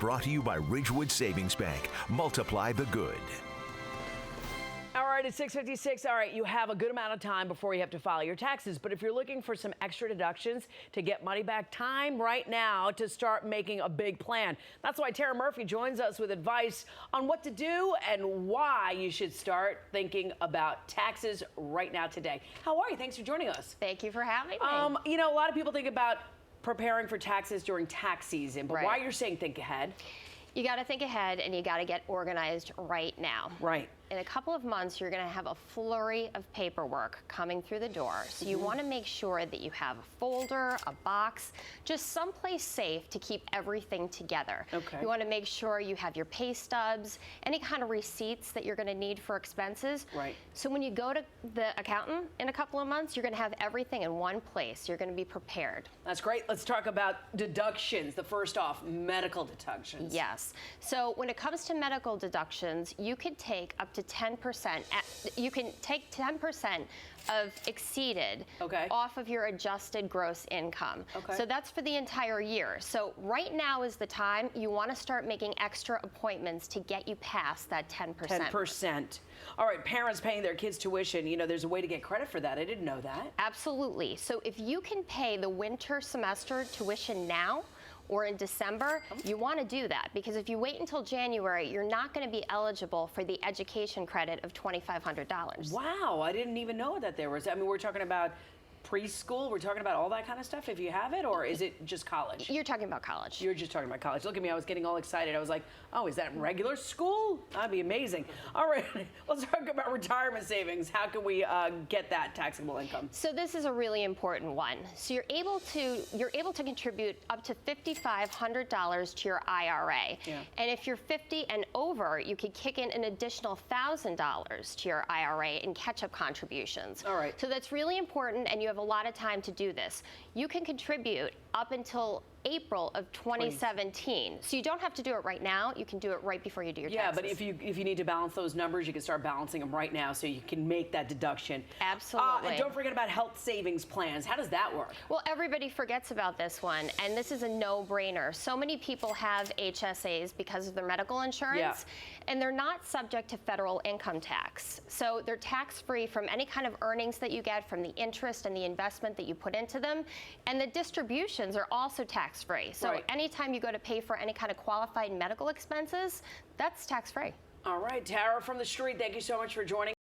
brought to you by Ridgewood Savings Bank. Multiply the good. All right, it's 6:56. All right, you have a good amount of time before you have to file your taxes. But if you're looking for some extra deductions to get money back, time right now to start making a big plan. That's why Tara Murphy joins us with advice on what to do and why you should start thinking about taxes right now today. How are you? Thanks for joining us. Thank you for having me. You know, a lot of people think about preparing for taxes during tax season, but why you're saying think ahead? You got to think ahead and you got to get organized right now. Right. In a couple of months, you're going to have a flurry of paperwork coming through the door. So you want to make sure that you have a folder, a box, just someplace safe to keep everything together. Okay. You want to make sure you have your pay stubs, any kind of receipts that you're going to need for expenses. Right. So when you go to the accountant in a couple of months, you're going to have everything in one place. You're going to be prepared. That's great. Let's talk about deductions. The first off, medical deductions. Yes. So when it comes to medical deductions, you could take up to 10%. You can take 10% of exceeded off of your adjusted gross income. So that's for the entire year. So right now is the time you want to start making extra appointments to get you past that 10%. 10%. All right, parents paying their kids' tuition, you know, there's a way to get credit for that. I didn't know that. Absolutely. So if you can pay the winter semester tuition now, or in December, you want to do that, because if you wait until January, you're not going to be eligible for the education credit of $2,500. Wow, I didn't even know that there was. I mean, we're talking about preschool, we're talking about all that kind of stuff if you have it, or is it just college? You're talking about college. You're just talking about college. Look at me, I was getting all excited. I was like, oh, is that regular school? That'd be amazing. All right, let's talk about retirement savings. How can we get that taxable income? So this is a really important one. So you're able to contribute up to $5,500 to your IRA. And if you're 50 and over, you could kick in an additional $1,000 to your IRA in catch-up contributions. All right. So that's really important, and you have a lot of time to do this. You can contribute up until April of 2017. So you don't have to do it right now. You can do it right before you do your taxes. Yeah, but if you need to balance those numbers, you can start balancing them right now so you can make that deduction. Absolutely. And don't forget about health savings plans. How does that work? Well, everybody forgets about this one, and this is a no-brainer. So many people have HSAs because of their medical insurance, and they're not subject to federal income tax. So they're tax-free from any kind of earnings that you get from the interest and the investment that you put into them, and the distributions are also tax-free. So anytime you go to pay for any kind of qualified medical expenses, that's tax-free. All right, Tara from the street, thank you so much for joining.